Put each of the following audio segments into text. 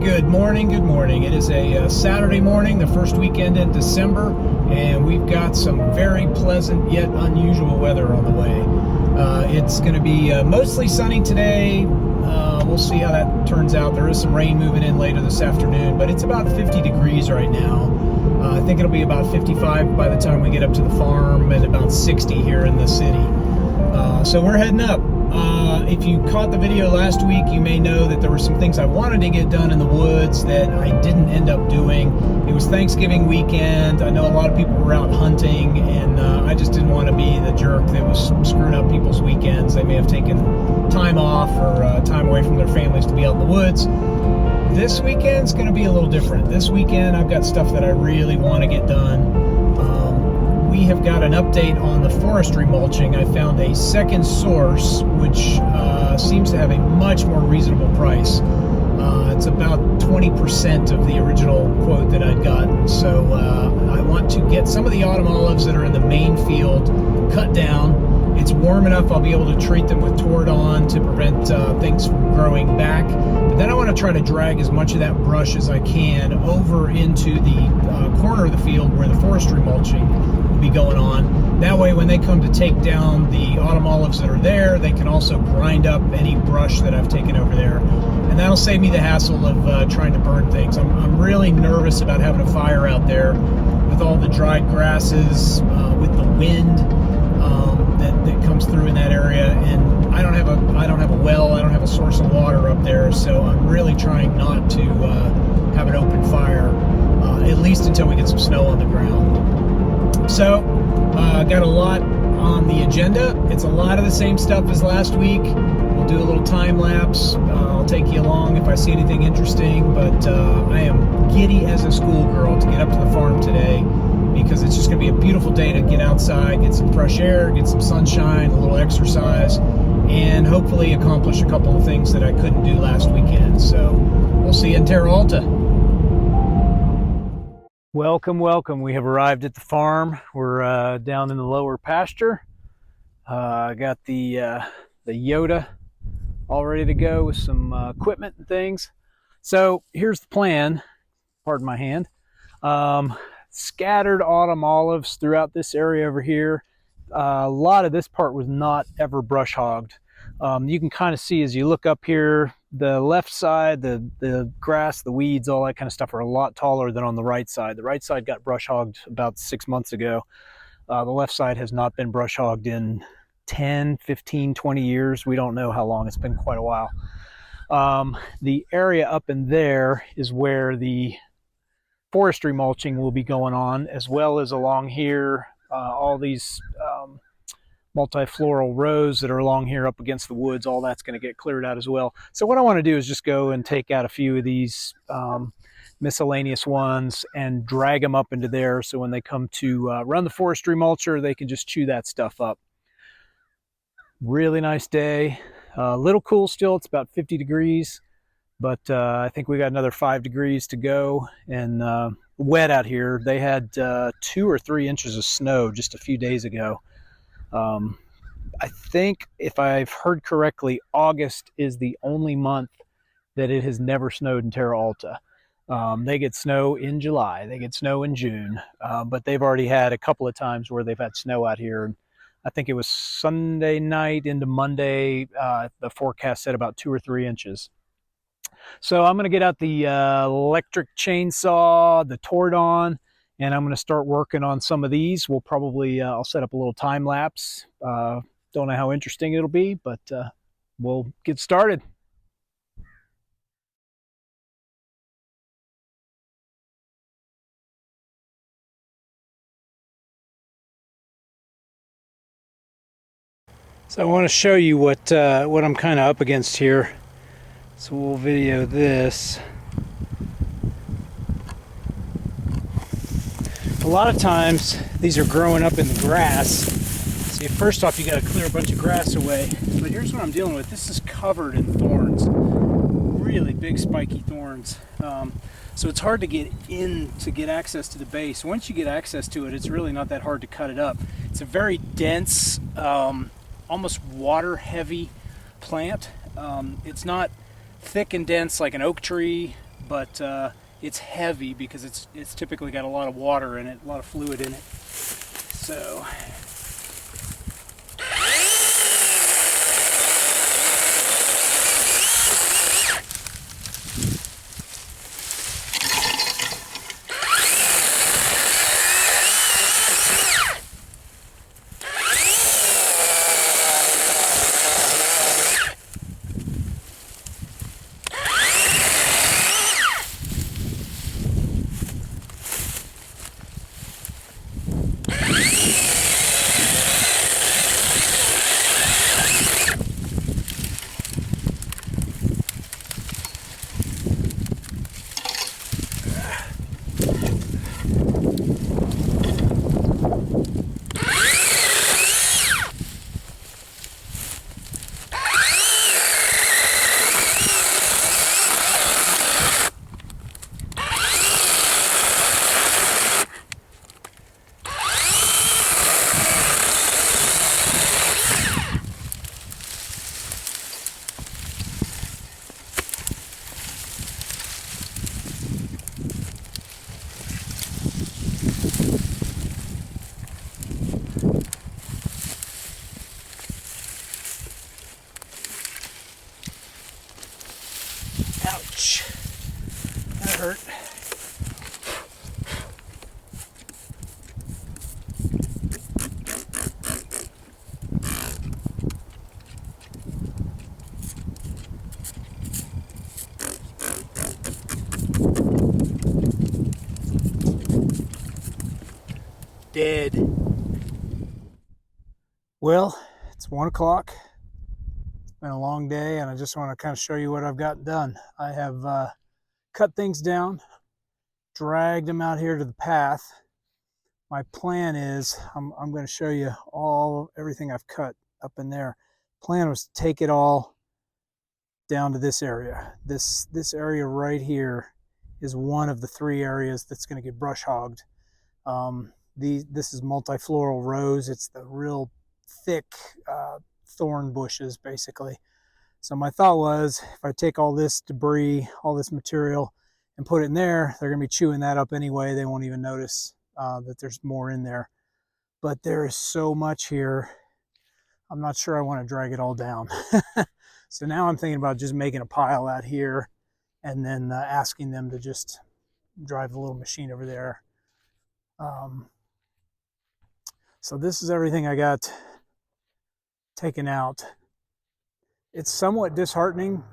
Good morning, good morning. It is a Saturday morning, the first weekend in December, and we've got some very pleasant yet unusual weather on the way. It's going to be mostly sunny today. We'll see how that turns out. There is some rain moving in later this afternoon, but it's about 50 degrees right now. I think it'll be about 55 by the time we get up to the farm and about 60 here in the city. So we're heading up. If you caught the video last week, you may know that there were some things I wanted to get done in the woods that I didn't end up doing. It was Thanksgiving weekend. I know a lot of people were out hunting, and I just didn't want to be the jerk that was screwing up people's weekends. They may have taken time off or time away from their families to be out in the woods. This weekend's going to be a little different. This weekend, I've got stuff that I really want to get done. We have got an update on the forestry mulching. I found a second source, which seems to have a much more reasonable price. It's about 20% of the original quote that I'd gotten. So I want to get some of the autumn olives that are in the main field cut down. It's warm enough I'll be able to treat them with Tordon to prevent things from growing back. But then I want to try to drag as much of that brush as I can over into the corner of the field where the forestry mulching will be going on. That way when they come to take down the autumn olives that are there, they can also grind up any brush that I've taken over there. And that'll save me the hassle of trying to burn things. I'm really nervous about having a fire out there with all the dried grasses, with the wind that comes through in that area, and I don't have a well, I don't have a source of water up there, so I'm really trying not to have an open fire, at least until we get some snow on the ground. So, got a lot on the agenda. It's a lot of the same stuff as last week. We'll do a little time lapse. I'll take you along if I see anything interesting, but I am giddy as a schoolgirl to get up to the farm today, because it's just going to be a beautiful day to get outside, get some fresh air, get some sunshine, a little exercise, and hopefully accomplish a couple of things that I couldn't do last weekend. So we'll see you in Terra Alta. Welcome, welcome. We have arrived at the farm. We're down in the lower pasture. I got the Yoda all ready to go with some equipment and things. So here's the plan. Pardon my hand. Scattered autumn olives throughout this area over here. A lot of this part was not ever brush hogged. You can kind of see as you look up here, the left side, the grass, the weeds, all that kind of stuff are a lot taller than on the right side. The right side got brush hogged about 6 months ago. The left side has not been brush hogged in 10, 15, 20 years. We don't know how long. It's been quite a while. The area up in there is where the forestry mulching will be going on, as well as along here, all these multifloral rows that are along here up against the woods, all that's going to get cleared out as well. So what I want to do is just go and take out a few of these miscellaneous ones and drag them up into there, so when they come to run the forestry mulcher, they can just chew that stuff up. Really nice day. A little cool still. It's about 50 degrees. But I think we got another 5 degrees to go, and wet out here. They had 2 or 3 inches of snow just a few days ago. I think, if I've heard correctly, August is the only month that it has never snowed in Terra Alta. They get snow in July, they get snow in June, but they've already had a couple of times where they've had snow out here. And I think it was Sunday night into Monday, the forecast said about 2 or 3 inches. So I'm going to get out the electric chainsaw, the Tordon, and I'm going to start working on some of these. We'll probably, I'll set up a little time lapse. Don't know how interesting it'll be, but we'll get started. So I want to show you what I'm kind of up against here. So we'll video this. A lot of times these are growing up in the grass. See, first off, you got to clear a bunch of grass away. But here's what I'm dealing with. This is covered in thorns, really big spiky thorns. So it's hard to get in to get access to the base. Once you get access to it, it's really not that hard to cut it up. It's a very dense, almost water-heavy plant. It's not thick and dense like an oak tree, but it's heavy because it's typically got a lot of water in it, a lot of fluid in it. So ouch, that hurt. Dead. Well, it's 1 o'clock. It's been a long day, and I just want to kind of show you what I've gotten done. I have cut things down, dragged them out here to the path. My plan is I'm going to show you everything I've cut up in there. Plan was to take it all down to this area. This area right here is one of the 3 areas that's going to get brush hogged. This is multifloral rose. It's the real thick thorn bushes, basically. So my thought was, if I take all this debris, all this material, and put it in there, they're going to be chewing that up anyway. They won't even notice that there's more in there. But there is so much here, I'm not sure I want to drag it all down. So now I'm thinking about just making a pile out here and then asking them to just drive the little machine over there. So this is everything I got taken out. It's somewhat disheartening.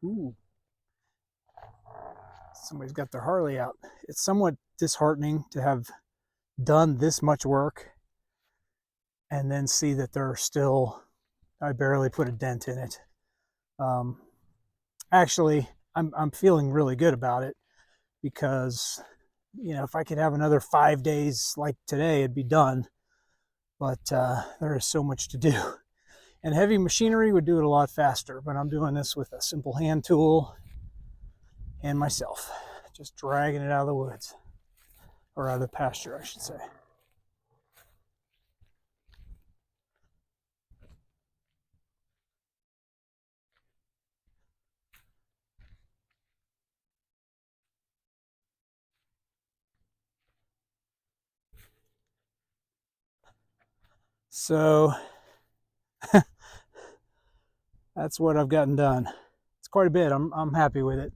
Ooh. Somebody's got their Harley out. It's somewhat disheartening to have done this much work and then see that there's still, I barely put a dent in it. Actually, I'm feeling really good about it because, you know, if I could have another 5 days like today, it'd be done. But there is so much to do. And heavy machinery would do it a lot faster, but I'm doing this with a simple hand tool and myself, just dragging it out of the woods, or out of the pasture, I should say. So that's what I've gotten done. It's quite a bit. I'm happy with it,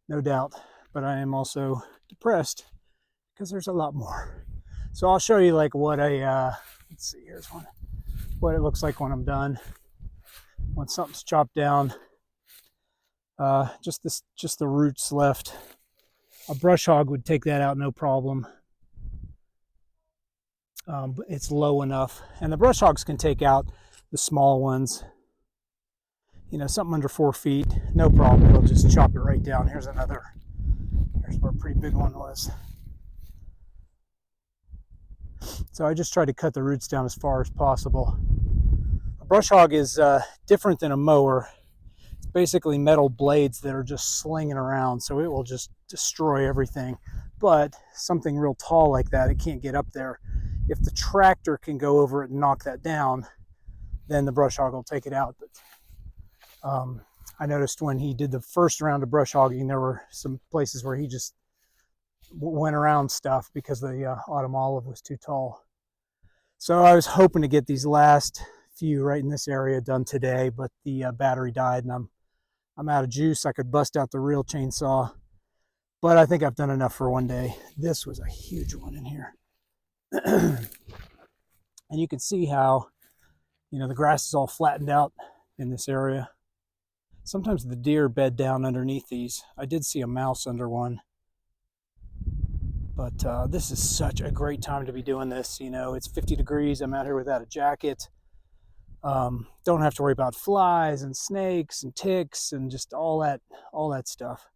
no doubt, but I am also depressed because there's a lot more. So I'll show you like what let's see, here's one, what it looks like when I'm done. When something's chopped down, just the roots left. A brush hog would take that out no problem. But it's low enough, and the brush hogs can take out the small ones. You know, something under 4 feet, no problem. It'll just chop it right down. Here's another. Here's where a pretty big one was. So I just try to cut the roots down as far as possible. A brush hog is different than a mower. It's basically metal blades that are just slinging around, so it will just destroy everything. But something real tall like that, it can't get up there. If the tractor can go over it and knock that down, then the brush hog will take it out. But I noticed when he did the first round of brush hogging, there were some places where he just went around stuff because the autumn olive was too tall. So I was hoping to get these last few right in this area done today, but the battery died and I'm out of juice. I could bust out the real chainsaw, but I think I've done enough for one day. This was a huge one in here. And you can see how, you know, the grass is all flattened out in this area. Sometimes the deer bed down underneath these. I did see a mouse under one. But this is such a great time to be doing this. You know, it's 50 degrees. I'm out here without a jacket. Don't have to worry about flies and snakes and ticks and just all that stuff.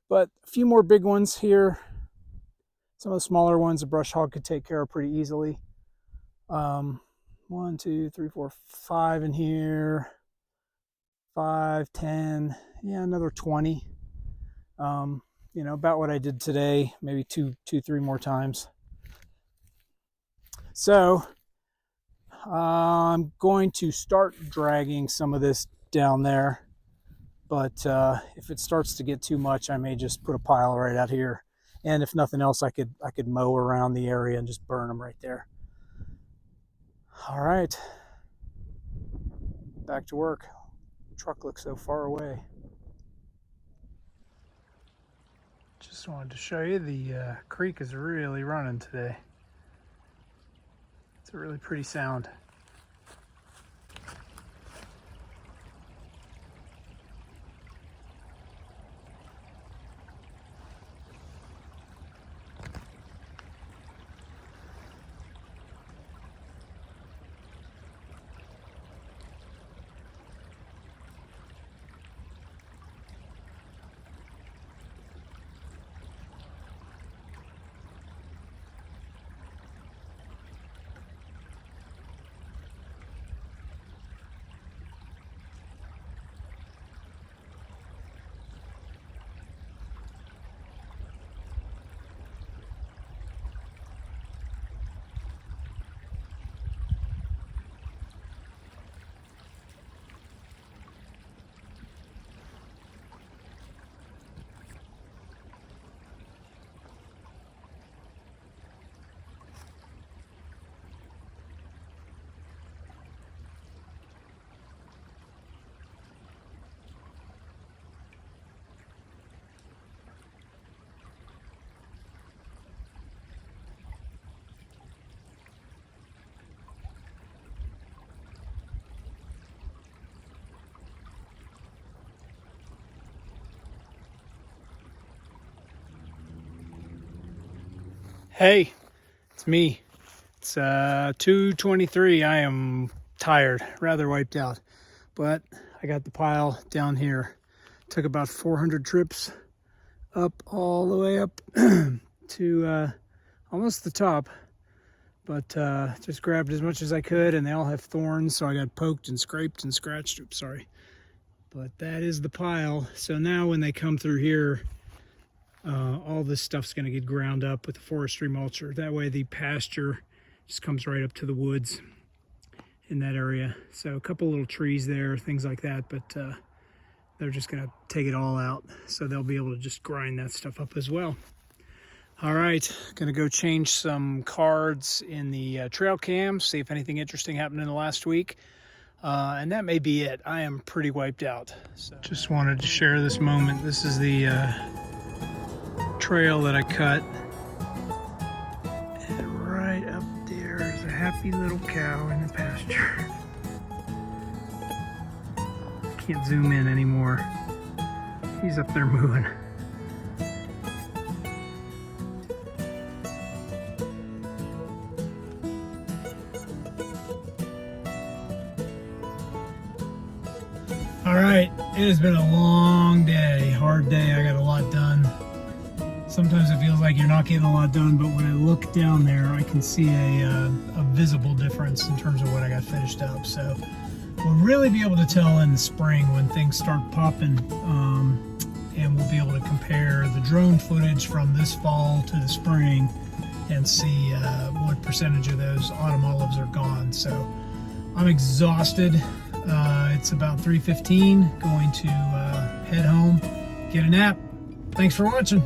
But a few more big ones here. Some of the smaller ones a brush hog could take care of pretty easily. 1, 2, 3, 4, 5 in here. 5, 10, yeah, another 20. You know, about what I did today, maybe two, 3 more times. So I'm going to start dragging some of this down there, but if it starts to get too much, I may just put a pile right out here. And if nothing else, I could mow around the area and just burn them right there. All right, back to work. The truck looks so far away. Just wanted to show you the creek is really running today. It's a really pretty sound. Hey, it's me. It's 2:23. I am tired, rather wiped out, but I got the pile down here. Took about 400 trips up all the way up to almost the top, but just grabbed as much as I could, and they all have thorns, so I got poked and scraped and scratched. Oops, sorry. But that is the pile. So now when they come through here, all this stuff's going to get ground up with the forestry mulcher. That way the pasture just comes right up to the woods in that area. So a couple little trees there, things like that, but they're just going to take it all out. So they'll be able to just grind that stuff up as well. All right, going to go change some cards in the trail cam, see if anything interesting happened in the last week. And that may be it. I am pretty wiped out. So just wanted to share this moment. This is the trail that I cut, and right up there is a happy little cow in the pasture. Can't zoom in anymore. He's up there mooing. All right, it has been a long day, hard day. I got a lot done. Sometimes it feels like you're not getting a lot done, but when I look down there, I can see a visible difference in terms of what I got finished up. So we'll really be able to tell in the spring when things start popping, and we'll be able to compare the drone footage from this fall to the spring and see what percentage of those autumn olives are gone. So I'm exhausted. It's about 3:15. Going to head home, get a nap. Thanks for watching.